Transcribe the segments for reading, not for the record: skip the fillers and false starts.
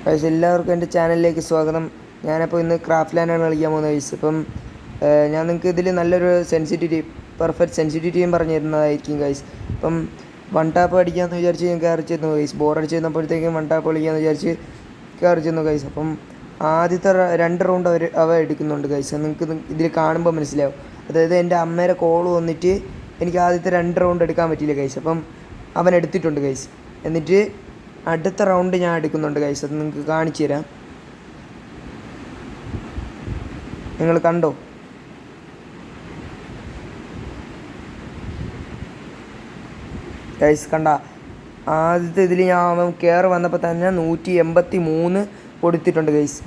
Guys എല്ലാവർക്കും എൻ്റെ ചാനലിലേക്ക് സ്വാഗതം. ഞാനപ്പോൾ ഇന്ന് ക്രാഫ്റ്റ് ലാൻഡാണ് കളിക്കാൻ പോകുന്നത് ഗൈസ്. ഇപ്പം ഞാൻ നിങ്ങൾക്ക് ഇതിൽ നല്ലൊരു പെർഫെക്റ്റ് സെൻസിറ്റിവിറ്റിയും പറഞ്ഞു തരുന്നതായിരിക്കും ഗൈസ്. ഇപ്പം വൺ ടാപ്പ് അടിക്കാമെന്ന് വിചാരിച്ച് ഞാൻ കയറി ചെന്നു ഗൈസ്. ബോറടിച്ച് ചെന്നപ്പോഴത്തേക്കും വൺ ടാപ്പ് കളിക്കാമെന്ന് വിചാരിച്ച് കയറി ചെന്നു ഗൈസ്. അപ്പം ആദ്യത്തെ 2 റൗണ്ട് അവ എടുക്കുന്നുണ്ട് ഗൈസ്. നിങ്ങൾക്ക് ഇതിൽ കാണുമ്പോൾ മനസ്സിലാവും. അതായത് എൻ്റെ അമ്മയുടെ കോൾ വന്നിട്ട് എനിക്ക് ആദ്യത്തെ 2 റൗണ്ട് എടുക്കാൻ പറ്റിയില്ല ഗൈസ്. അപ്പം അവൻ എടുത്തിട്ടുണ്ട് ഗൈസ്. എന്നിട്ട് അടുത്ത റൗണ്ട് ഞാൻ എടുക്കുന്നുണ്ട് ഗൈസ്. അത് നിങ്ങൾക്ക് കാണിച്ചു തരാം. നിങ്ങൾ കണ്ടോ? ഗൈസ് കണ്ട, ആദ്യത്തെ ഇതിൽ അവൻ കയറി വന്നപ്പോൾ തന്നെ 183 കൊടുത്തിട്ടുണ്ട് ഗൈസ്.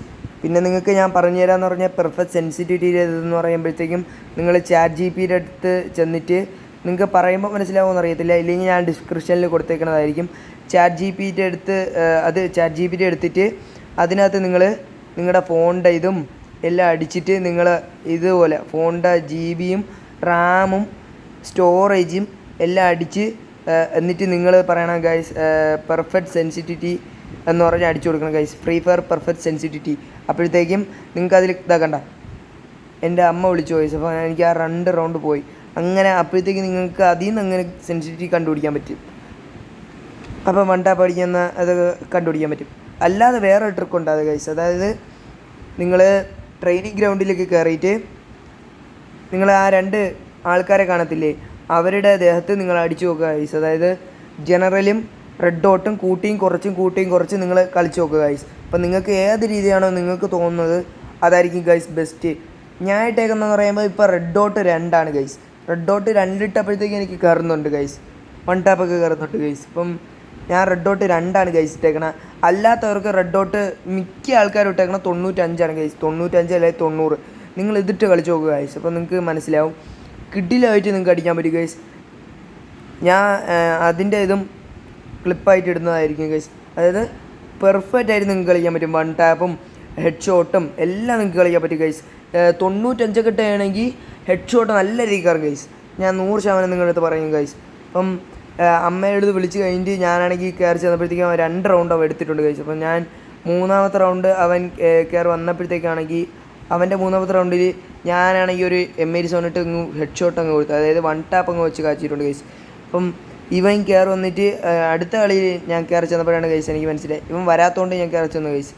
പിന്നെ നിങ്ങൾക്ക് ഞാൻ പറഞ്ഞു തരാമെന്ന് പറഞ്ഞാൽ പെർഫെക്റ്റ് സെൻസിറ്റിവിറ്റി എന്ന് പറയുമ്പോഴത്തേക്കും നിങ്ങൾ ചാറ്റ് ജിപിയുടെ അടുത്ത് ചെന്നിട്ട് നിങ്ങൾക്ക് പറയുമ്പോൾ മനസ്സിലാവുമെന്ന് അറിയത്തില്ല, ഇല്ലെങ്കിൽ ഞാൻ ഡിസ്ക്രിപ്ഷനിൽ കൊടുത്തേക്കുന്നതായിരിക്കും. ചാറ്റ് ജിപിയുടെ എടുത്തിട്ട് അതിനകത്ത് നിങ്ങൾ നിങ്ങളുടെ ഫോണിൻ്റെ ഇതും എല്ലാം അടിച്ചിട്ട് നിങ്ങൾ ഇതുപോലെ ഫോണിൻ്റെ GB-യും റാമും സ്റ്റോറേജും എല്ലാം അടിച്ച് എന്നിട്ട് നിങ്ങൾ പറയണം ഗൈസ് പെർഫെക്റ്റ് സെൻസിറ്റിവിറ്റി എന്ന് പറഞ്ഞ് അടിച്ചു കൊടുക്കണം guys. Free fire perfect sensitivity. അപ്പോഴത്തേക്കും നിങ്ങൾക്ക് അതിൽ ഇതാക്കണ്ട, എൻ്റെ അമ്മ വിളിച്ചു ഗൈസ്. അപ്പോൾ എനിക്ക് ആ 2 റൗണ്ട് പോയി. അങ്ങനെ അപ്പോഴത്തേക്ക് നിങ്ങൾക്ക് അതിൽ നിന്ന് അങ്ങനെ സെൻസിറ്റിവിറ്റി കണ്ടുപിടിക്കാൻ പറ്റും. അപ്പോൾ വൺ ടാപ്പ് അടിക്കുന്ന അത് കണ്ടുപിടിക്കാൻ പറ്റും. അല്ലാതെ വേറെ ട്രിക്കുണ്ട് അത് ഗൈസ്. അതായത് നിങ്ങൾ ട്രെയിനിങ് ഗ്രൗണ്ടിലേക്ക് കയറിയിട്ട് നിങ്ങൾ ആ 2 ആൾക്കാരെ കാണത്തില്ലേ, അവരുടെ ദേഹത്ത് നിങ്ങൾ അടിച്ചു നോക്കുക ഗൈസ്. അതായത് ജനറലും റെഡ് ഡോട്ടും കൂട്ടിയും കുറച്ചും നിങ്ങൾ കളിച്ചു നോക്കുക ഗൈസ്. അപ്പം നിങ്ങൾക്ക് ഏത് രീതിയാണോ നിങ്ങൾക്ക് തോന്നുന്നത് അതായിരിക്കും ഗൈസ് ബെസ്റ്റ്. ഞാൻ ഇട്ടേക്കുന്നതെന്ന് പറയുമ്പോൾ ഇപ്പോൾ red dot 2 guys. Red dot 2 ഇട്ടപ്പോഴത്തേക്ക് എനിക്ക് കയറുന്നുണ്ട് ഗൈസ്. വൺ ടാപ്പൊക്കെ കയറുന്നുണ്ട് ഗൈസ്. ഇപ്പം ഞാൻ റെഡ് ഡോട്ട് 2 ഗൈസ് ഇട്ടേക്കണം. അല്ലാത്തവർക്ക് റെഡ് ഡോട്ട് മിക്ക ആൾക്കാരും ഇട്ടേക്കണം 95 ഗൈസ്. 95 അല്ലെങ്കിൽ 90. നിങ്ങൾ ഇതിട്ട് കളിച്ച് നോക്കുക ഗൈസ്. അപ്പോൾ നിങ്ങൾക്ക് മനസ്സിലാവും. കിഡിലായിട്ട് നിങ്ങൾക്ക് അടിക്കാൻ പറ്റും ഗൈസ്. ഞാൻ അതിൻ്റെ ഇതും ക്ലിപ്പായിട്ട് ഇടുന്നതായിരിക്കും ഗൈസ്. അതായത് പെർഫെക്റ്റ് ആയിട്ട് നിങ്ങൾക്ക് കളിക്കാൻ പറ്റും. വൺ ടാപ്പും ഹെഡ് ഷോട്ടും എല്ലാം നിങ്ങൾക്ക് കളിക്കാൻ പറ്റും ഗൈസ്. 95 കിട്ടുകയാണെങ്കിൽ ഹെഡ് ഷോട്ട് നല്ല രീതിക്കാറും ഗൈസ്. ഞാൻ 100% നിങ്ങളുടെ അടുത്ത് പറയും ഗൈസ്. അപ്പം അമ്മയുടെ അടുത്ത് വിളിച്ച് കഴിഞ്ഞിട്ട് ഞാനാണെങ്കിൽ കയറി ചെന്നപ്പോഴത്തേക്കും അവൻ 2 റൗണ്ട് അവൻ എടുത്തിട്ടുണ്ട് ഗൈസ്. അപ്പം ഞാൻ 3ാമത്തെ റൗണ്ട് അവൻ കയറി വന്നപ്പോഴത്തേക്കാണെങ്കിൽ അവൻ്റെ 3ാമത്തെ റൗണ്ടിൽ ഞാനാണെങ്കിൽ ഒരു M87 ഇട്ട് ഹെഡ് ഷോട്ട് അങ്ങ് കൊടുത്തു. അതായത് വൺ ടാപ്പ് അങ്ങ് വെച്ച് കാച്ചിട്ടുണ്ട് ഗൈസ്. അപ്പം ഇവൻ കയറി വന്നിട്ട് അടുത്ത കളിയിൽ ഞാൻ കയറി ചെന്നപ്പോഴാണ് ഗൈസ് എനിക്ക് മനസ്സിലായി ഇവൻ വരാത്തതുകൊണ്ട് ഞാൻ കയറി ചെന്നു ഗൈസ്.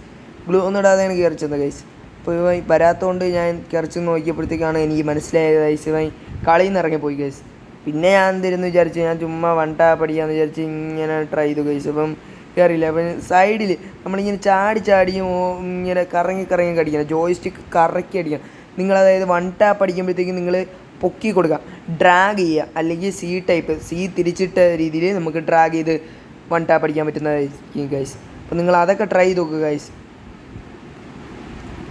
ഗ്ലൂ ഒന്നും ഇടാതെയാണ് കയറി ചെന്നത് ഗൈസ്. അപ്പോൾ ഇവൻ വരാത്തതുകൊണ്ട് ഞാൻ കയറി ചെന്ന് നോക്കിയപ്പോഴത്തേക്കാണ് എനിക്ക് മനസ്സിലായത് ഗൈസ് ഇവൻ കളിയിൽ നിന്ന് ഇറങ്ങിപ്പോയി ഗൈസ്. പിന്നെ ഞാൻ എന്തിരുന്ന് വിചാരിച്ചു, ഞാൻ ചുമ്മാ വൺ ടാപ്പ് അടിക്കാമെന്ന് വിചാരിച്ച് ഇങ്ങനെ ട്രൈ ചെയ്തു ഗൈസ്. അപ്പം കയറിയില്ല. അപ്പം സൈഡിൽ നമ്മളിങ്ങനെ ചാടിയും ഇങ്ങനെ കറങ്ങി കടിക്കണം. ജോയിസ്റ്റിക്ക് കറക്കി അടിക്കണം നിങ്ങൾ. അതായത് വൺ ടാപ്പ് അടിക്കുമ്പോഴത്തേക്കും നിങ്ങൾ പൊക്കി കൊടുക്കുക, ഡ്രാഗ് ചെയ്യുക, അല്ലെങ്കിൽ സി തിരിച്ചിട്ട രീതിയിൽ നമുക്ക് ഡ്രാഗ് ചെയ്ത് വൺ ടാപ്പ് അടിക്കാൻ പറ്റുന്നതായിരിക്കും ഗൈസ്. അപ്പോൾ നിങ്ങൾ അതൊക്കെ ട്രൈ ചെയ്ത് നോക്കുക ഗൈസ്.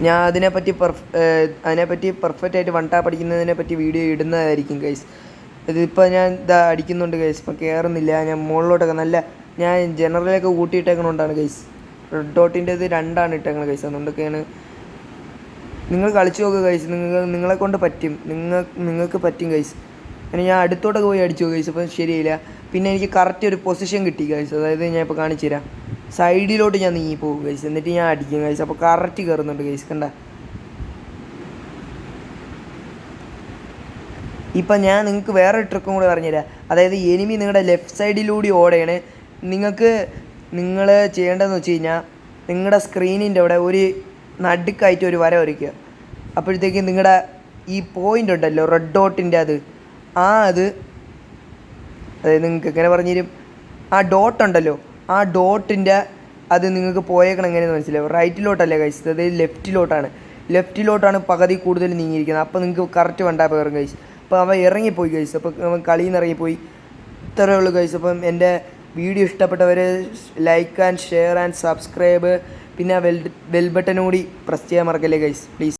ഞാൻ അതിനെപ്പറ്റി പെർഫെക്റ്റ് ആയിട്ട് വൺ ടാപ്പ് അടിക്കുന്നതിനെ പറ്റി വീഡിയോ ഇടുന്നതായിരിക്കും ഗൈസ്. ഇതിപ്പോൾ ഞാൻ അടിക്കുന്നുണ്ട് ഗൈസ്. ഇപ്പം കയറുന്നില്ല. ഞാൻ മുകളിലോട്ടൊക്കെ ഞാൻ ജനറലൊക്കെ കൂട്ടിയിട്ടേക്കണോണ്ടാണ് ഗൈസ്. റെഡ് ഡോട്ടിൻ്റെ ഇത് 2 ഇട്ടേക്കണം ഗൈസ്. അതുകൊണ്ടൊക്കെയാണ്. നിങ്ങൾ കളിച്ചു നോക്കുക ഗൈസ്. നിങ്ങളെ കൊണ്ട് പറ്റും. നിങ്ങൾക്ക് പറ്റും ഗൈസ്. അങ്ങനെ ഞാൻ അടുത്തോട്ടൊക്കെ പോയി അടിച്ചു ഗൈസ്. അപ്പം ശരിയില്ല. പിന്നെ എനിക്ക് കറക്റ്റ് ഒരു പൊസിഷൻ കിട്ടി ഗൈസ്. അതായത് ഞാൻ ഇപ്പോൾ കാണിച്ചു തരാം. സൈഡിലോട്ട് ഞാൻ നീങ്ങി പോകും ഗൈസ്. എന്നിട്ട് ഞാൻ അടിക്കും ഗൈസ്. അപ്പോൾ കറക്റ്റ് കയറുന്നുണ്ട് ഗൈസ്. കണ്ട, ഇപ്പം ഞാൻ നിങ്ങൾക്ക് വേറെ ട്രിക്കും കൂടെ പറഞ്ഞുതരാം. അതായത് എനിമി നിങ്ങളുടെ ലെഫ്റ്റ് സൈഡിലൂടെ ഓടുകയാണ്. നിങ്ങൾ ചെയ്യേണ്ടതെന്ന് വെച്ച് കഴിഞ്ഞാൽ നിങ്ങളുടെ സ്ക്രീനിൻ്റെ അവിടെ ഒരു നടുക്കായിട്ട് ഒരു വര വരയ്ക്കുക. അപ്പോഴത്തേക്കും നിങ്ങളുടെ ഈ പോയിൻ്റ് ഉണ്ടല്ലോ റെഡ് ഡോട്ടിൻ്റെ അതായത് നിങ്ങൾക്ക് എങ്ങനെ പറഞ്ഞു തരും, ആ ഡോട്ട് ഉണ്ടല്ലോ, ആ ഡോട്ടിൻ്റെ അത് നിങ്ങൾക്ക് പോയേക്കണം എങ്ങനെയെന്ന് മനസ്സിലാവും. റൈറ്റിലോട്ടല്ലേ ഗൈസ്, അതായത് ലെഫ്റ്റിലോട്ടാണ് പകുതി കൂടുതൽ നീങ്ങിയിരിക്കുന്നത്. അപ്പോൾ നിങ്ങൾക്ക് കറക്റ്റ് വൺ ടാപ്പ് കയറും ഗൈസ്. അപ്പോൾ അവൻ ഇറങ്ങിപ്പോയി ഗൈസ്. അപ്പോൾ അവൻ കളിയിൽ നിന്ന് ഇറങ്ങിപ്പോയി. ഇത്രയേ ഉള്ളൂ ഗൈസ്. അപ്പം എൻ്റെ വീഡിയോ ഇഷ്ടപ്പെട്ടവർ like and share and subscribe, പിന്നെ ബെൽ ബട്ടൺ കൂടി പ്രസ് ചെയ്യാൻ മറക്കല്ലേ ഗൈസ് പ്ലീസ്.